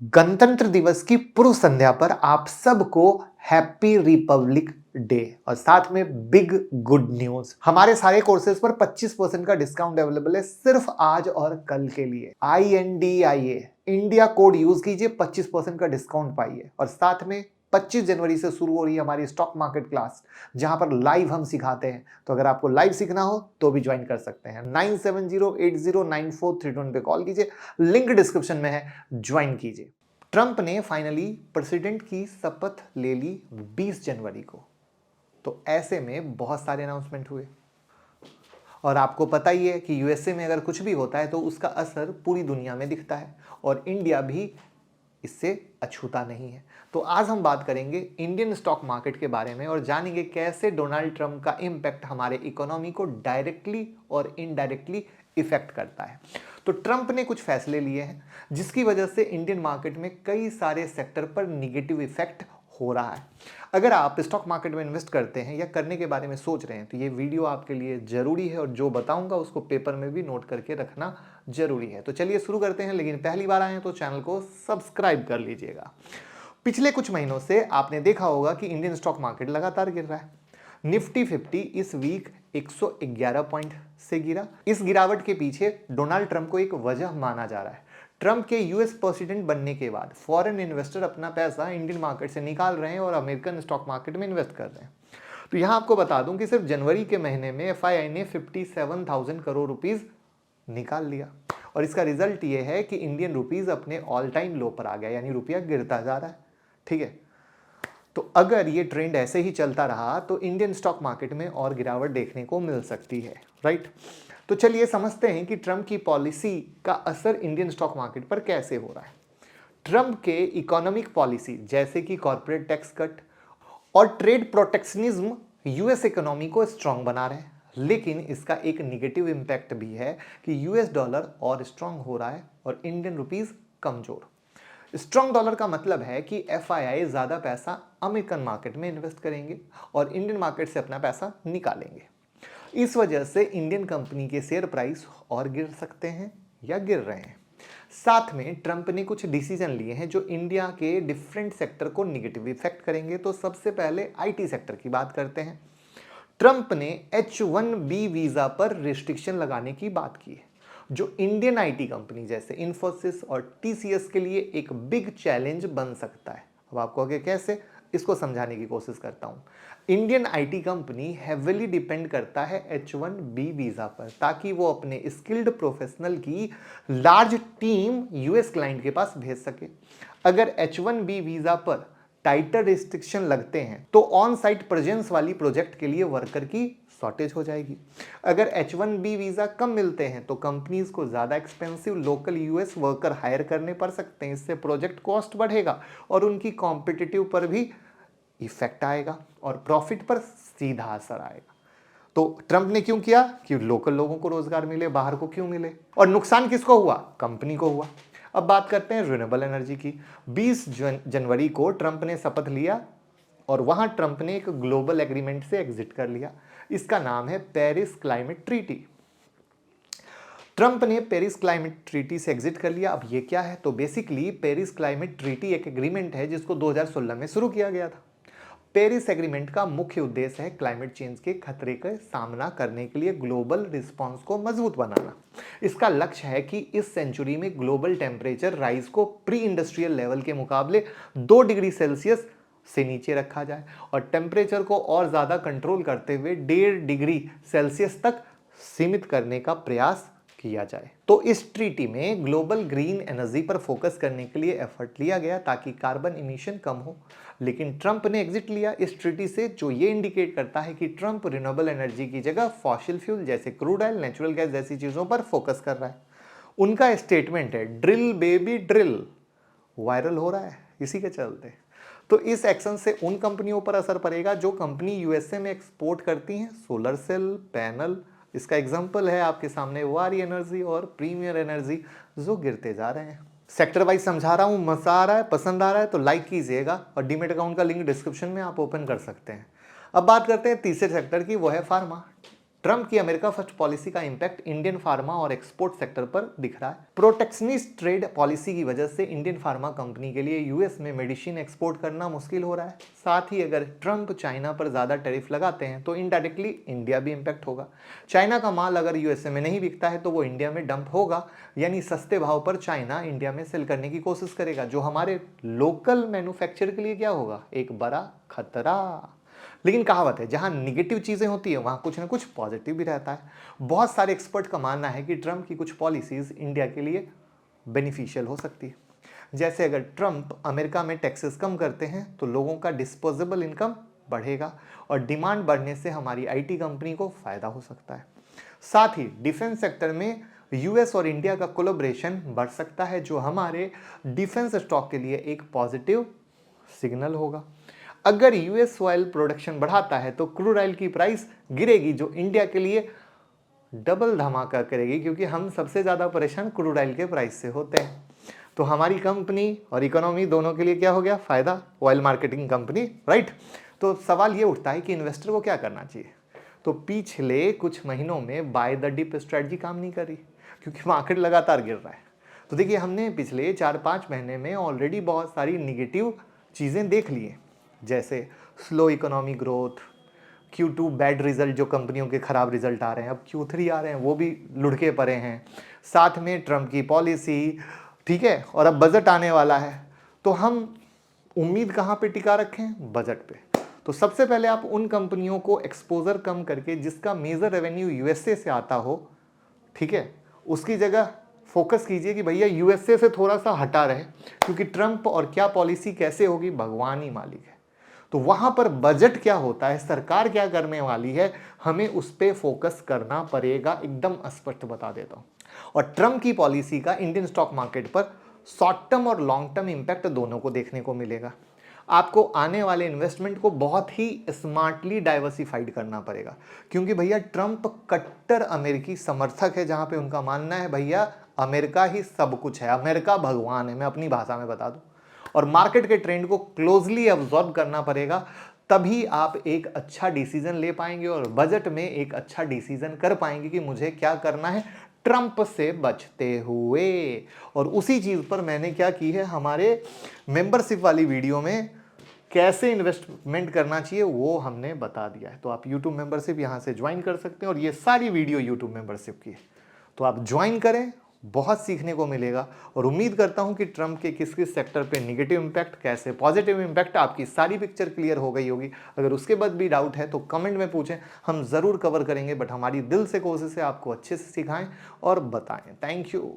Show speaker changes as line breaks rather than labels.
गणतंत्र दिवस की पूर्व संध्या पर आप सबको हैप्पी रिपब्लिक डे और साथ में बिग गुड न्यूज। हमारे सारे कोर्सेज पर 25% का डिस्काउंट अवेलेबल है सिर्फ आज और कल के लिए। INDIA इंडिया कोड यूज कीजिए, 25% का डिस्काउंट पाइए। और साथ में 25 जनवरी से शुरू हो रही है हमारी स्टॉक मार्केट क्लास, जहां पर लाइव हम सिखाते हैं। तो अगर आपको लाइव सीखना हो तो भी ज्वाइन कर सकते हैं। 9708094321 पे कॉल कीजिए, लिंक डिस्क्रिप्शन में है, ज्वाइन कीजिए। ट्रंप ने फाइनली प्रेसिडेंट की शपथ ले ली 20 जनवरी को। तो ऐसे में बहुत सारे अनाउंसमेंट हुए और आपको पता ही है कि यूएसए में अगर कुछ भी होता है तो उसका असर पूरी दुनिया में दिखता है और इंडिया भी इससे अछूता नहीं है। तो आज हम बात करेंगे इंडियन स्टॉक मार्केट के बारे में और जानेंगे कैसे डोनाल्ड ट्रंप का इंपैक्ट हमारे इकोनॉमी को डायरेक्टली और इनडायरेक्टली इफेक्ट करता है। तो ट्रंप ने कुछ फैसले लिए हैं जिसकी वजह से इंडियन मार्केट में कई सारे सेक्टर पर निगेटिव इफेक्ट हो रहा है। अगर आप स्टॉक मार्केट में इन्वेस्ट करते हैं या करने के बारे में सोच रहे हैं तो ये वीडियो आपके लिए जरूरी है और जो बताऊंगा उसको पेपर में भी नोट करके रखना जरूरी है। तो चलिए शुरू करते हैं, लेकिन पहली बार आए तो चैनल को सब्सक्राइब कर लीजिएगा। पिछले कुछ महीनों से आपने देखा होगा कि इंडियन स्टॉक मार्केट लगातार गिर रहा है। निफ्टी 50 इस वीक 111 पॉइंट से गिरा। इस गिरावट के पीछे डोनाल्ड ट्रंप को एक वजह माना जा रहा है। ट्रंप के यूएस प्रेसिडेंट बनने के बाद फॉरेन इन्वेस्टर अपना पैसा इंडियन मार्केट से निकाल रहे हैं और अमेरिकन स्टॉक मार्केट में इन्वेस्ट कर रहे हैं। तो यहां आपको बता दूं कि सिर्फ जनवरी के महीने में एफआईआई ने 57,000 करोड़ रुपीस निकाल लिया और इसका रिजल्ट ये है कि इंडियन रुपीस अपने ऑल टाइम लो पर आ गया, यानी रुपया गिरता जा रहा है। ठीक है, तो अगर ये ट्रेंड ऐसे ही चलता रहा तो इंडियन स्टॉक मार्केट में और गिरावट देखने को मिल सकती है, राइट। तो चलिए समझते हैं कि ट्रंप की पॉलिसी का असर इंडियन स्टॉक मार्केट पर कैसे हो रहा है। ट्रंप के इकोनॉमिक पॉलिसी जैसे कि कॉर्पोरेट टैक्स कट और ट्रेड प्रोटेक्शनिज्म यूएस इकोनॉमी को स्ट्रांग बना रहे हैं, लेकिन इसका एक निगेटिव इंपैक्ट भी है कि यूएस डॉलर और स्ट्रांग हो रहा है और इंडियन रुपीस कमजोर। स्ट्रांग डॉलर का मतलब है कि एफआईआई ज्यादा पैसा अमेरिकन मार्केट में इन्वेस्ट करेंगे और इंडियन मार्केट से अपना पैसा निकालेंगे। इस वजह से इंडियन कंपनी के शेयर प्राइस और गिर सकते हैं या गिर रहे हैं। साथ में ट्रंप ने कुछ डिसीजन लिए हैं जो इंडिया के डिफरेंट सेक्टर को निगेटिव इफेक्ट करेंगे। तो सबसे पहले आईटी सेक्टर की बात करते हैं। ट्रंप ने H1B वीजा पर रिस्ट्रिक्शन लगाने की बात की है, जो इंडियन आईटी कंपनी जैसे इंफोसिस और टीसीएस के लिए एक बिग चैलेंज बन सकता है। अब आपको आगे कैसे, इसको समझाने की कोशिश करता हूं। Indian IT company heavily depend करता है H1B वीजा पर ताकि वो अपने स्किल्ड प्रोफेशनल की लार्ज टीम यूएस क्लाइंट के पास भेज सके। अगर H1B वीजा पर टाइटर रिस्ट्रिक्शन लगते हैं तो ऑन साइट प्रेजेंस वाली प्रोजेक्ट के लिए वर्कर की शॉर्टेज हो जाएगी। अगर H1B वीजा कम मिलते हैं तो कंपनीज को ज्यादा expensive local US worker hire करने पड़ सकते हैं। इससे प्रोजेक्ट कॉस्ट बढ़ेगा और उनकी कॉम्पिटिटिव पर भी इफेक्ट आएगा और प्रॉफिट पर सीधा असर आएगा। तो ट्रंप ने क्यों किया कि लोकल लोगों को रोजगार मिले, बाहर को क्यों मिले, और नुकसान किसको हुआ, कंपनी को हुआ। अब बात करते हैं रिन्यूएबल एनर्जी की। 20 जनवरी को ट्रंप ने शपथ लिया और वहां ट्रंप ने एक ग्लोबल एग्रीमेंट से एग्जिट कर लिया। इसका नाम है पेरिस क्लाइमेट ट्रीटी। ट्रंप ने पेरिस क्लाइमेट ट्रीटी से एग्जिट कर लिया। अब ये क्या है, तो बेसिकली पेरिस क्लाइमेट ट्रीटी एक एग्रीमेंट है जिसको 2016 में शुरू किया गया था। पेरिस एग्रीमेंट का मुख्य उद्देश्य है क्लाइमेट चेंज के खतरे का सामना करने के लिए ग्लोबल रिस्पांस को मजबूत बनाना। इसका लक्ष्य है कि इस सेंचुरी में ग्लोबल टेम्परेचर राइज को प्री इंडस्ट्रियल लेवल के मुकाबले 2 डिग्री सेल्सियस से नीचे रखा जाए और टेम्परेचर को और ज्यादा कंट्रोल करते हुए 1.5 डिग्री सेल्सियस तक सीमित करने का प्रयास किया जाए। तो इस ट्रीटी में ग्लोबल ग्रीन एनर्जी पर फोकस करने के लिए एफर्ट लिया गया ताकि कार्बन इमिशन कम हो। लेकिन ट्रंप ने एग्जिट लिया इस ट्रीटी से, जो ये इंडिकेट करता है कि ट्रंप रिन्यूएबल एनर्जी की जगह फॉसिल फ्यूल जैसे क्रूड ऑयल, नेचुरल गैस जैसी चीजों पर फोकस कर रहा है। उनका स्टेटमेंट है ड्रिल बेबी ड्रिल, वायरल हो रहा है इसी के चलते। तो इस एक्शन से उन कंपनियों पर असर पड़ेगा जो कंपनी यूएसए में एक्सपोर्ट करती हैं सोलर सेल पैनल। इसका एग्जांपल है आपके सामने वारी एनर्जी और प्रीमियर एनर्जी, जो गिरते जा रहे हैं। सेक्टर वाइज समझा रहा हूं, मजा आ रहा है, पसंद आ रहा है तो लाइक कीजिएगा और डीमेट अकाउंट का लिंक डिस्क्रिप्शन में आप ओपन कर सकते हैं। अब बात करते हैं तीसरे सेक्टर की, वो है फार्मा। ट्रंप की अमेरिका फर्स्ट पॉलिसी का इंपैक्ट इंडियन फार्मा और एक्सपोर्ट सेक्टर पर दिख रहा है। प्रोटेक्शनिस्ट ट्रेड पॉलिसी की वजह से इंडियन फार्मा कंपनी के लिए यूएस में मेडिसिन एक्सपोर्ट करना मुश्किल हो रहा है। साथ ही अगर ट्रंप चाइना पर ज्यादा टैरिफ लगाते हैं तो इनडायरेक्टली इंडिया भी इंपैक्ट होगा। चाइना का माल अगर यूएसए में नहीं बिकता है तो वो इंडिया में डंप होगा, यानी सस्ते भाव पर चाइना इंडिया में सेल करने की कोशिश करेगा, जो हमारे लोकल मैन्युफैक्चर के लिए क्या होगा, एक बड़ा खतरा। लेकिन कहावत है, जहां निगेटिव चीजें होती है वहां कुछ ना कुछ पॉजिटिव भी रहता है। बहुत सारे एक्सपर्ट का मानना है कि ट्रंप की कुछ पॉलिसीज इंडिया के लिए बेनिफिशियल हो सकती है। जैसे अगर ट्रंप अमेरिका में टैक्सेस कम करते हैं तो लोगों का डिस्पोजेबल इनकम बढ़ेगा और डिमांड बढ़ने से हमारी आईटी कंपनी को फायदा हो सकता है। साथ ही डिफेंस सेक्टर में यूएस और इंडिया का कोलैबोरेशन बढ़ सकता है, जो हमारे डिफेंस स्टॉक के लिए एक पॉजिटिव सिग्नल होगा। अगर यूएस ऑयल प्रोडक्शन बढ़ाता है तो क्रूड ऑयल की प्राइस गिरेगी, जो इंडिया के लिए डबल धमाका करेगी, क्योंकि हम सबसे ज्यादा परेशान क्रूड ऑयल के प्राइस से होते हैं। तो हमारी कंपनी और इकोनॉमी दोनों के लिए क्या हो गया, फायदा, ऑयल मार्केटिंग कंपनी, राइट। तो सवाल ये उठता है कि इन्वेस्टर को क्या करना चाहिए। तो पिछले कुछ महीनों में बाय द डिप स्ट्रेटजी काम नहीं कर रही, क्योंकि मार्केट लगातार गिर रहा है। तो देखिए, हमने पिछले 4-5 महीने में ऑलरेडी बहुत सारी निगेटिव चीजें देख ली हैं, जैसे slow economy growth, Q2 bad result, जो कंपनियों के खराब रिजल्ट आ रहे हैं, अब Q3 आ रहे हैं वो भी लुढ़के पड़े हैं, साथ में ट्रंप की पॉलिसी, ठीक है, और अब बजट आने वाला है। तो हम उम्मीद कहाँ पे टिका रखें, बजट पे। तो सबसे पहले आप उन कंपनियों को एक्सपोजर कम करके जिसका मेजर रेवेन्यू यूएसए से आता हो, ठीक है, उसकी जगह फोकस कीजिए कि भैया यूएसए से थोड़ा सा हटा रहे, क्योंकि ट्रंप और क्या पॉलिसी कैसे होगी भगवान ही मालिक है। तो वहां पर बजट क्या होता है, सरकार क्या करने वाली है, हमें उस पर फोकस करना पड़ेगा, एकदम स्पष्ट बता देता हूं। और ट्रंप की पॉलिसी का इंडियन स्टॉक मार्केट पर शॉर्ट टर्म और लॉन्ग टर्म इंपैक्ट दोनों को देखने को मिलेगा। आपको आने वाले इन्वेस्टमेंट को बहुत ही स्मार्टली डाइवर्सिफाइड करना पड़ेगा, क्योंकि भैया ट्रंप कट्टर अमेरिकी समर्थक है, जहां पे उनका मानना है भैया अमेरिका ही सब कुछ है, अमेरिका भगवान है, मैं अपनी भाषा में बता दूं। और मार्केट के ट्रेंड को क्लोजली ऑब्जर्व करना पड़ेगा, तभी आप एक अच्छा डिसीजन ले पाएंगे और बजट में एक अच्छा डिसीजन कर पाएंगे कि मुझे क्या करना है ट्रंप से बचते हुए। और उसी चीज पर मैंने क्या की है, हमारे मेंबरशिप वाली वीडियो में कैसे इन्वेस्टमेंट करना चाहिए वो हमने बता दिया है। तो आप YouTube मेंबरशिप यहां से ज्वाइन कर सकते हैं, और ये सारी वीडियो YouTube मेंबरशिप की है, तो आप ज्वाइन करें, बहुत सीखने को मिलेगा। और उम्मीद करता हूं कि ट्रंप के किस किस सेक्टर पे नेगेटिव इंपैक्ट, कैसे पॉजिटिव इंपैक्ट, आपकी सारी पिक्चर क्लियर हो गई होगी। अगर उसके बाद भी डाउट है तो कमेंट में पूछें, हम जरूर कवर करेंगे, बट हमारी दिल से कोशिश है आपको अच्छे से सिखाएं और बताएं। Thank you.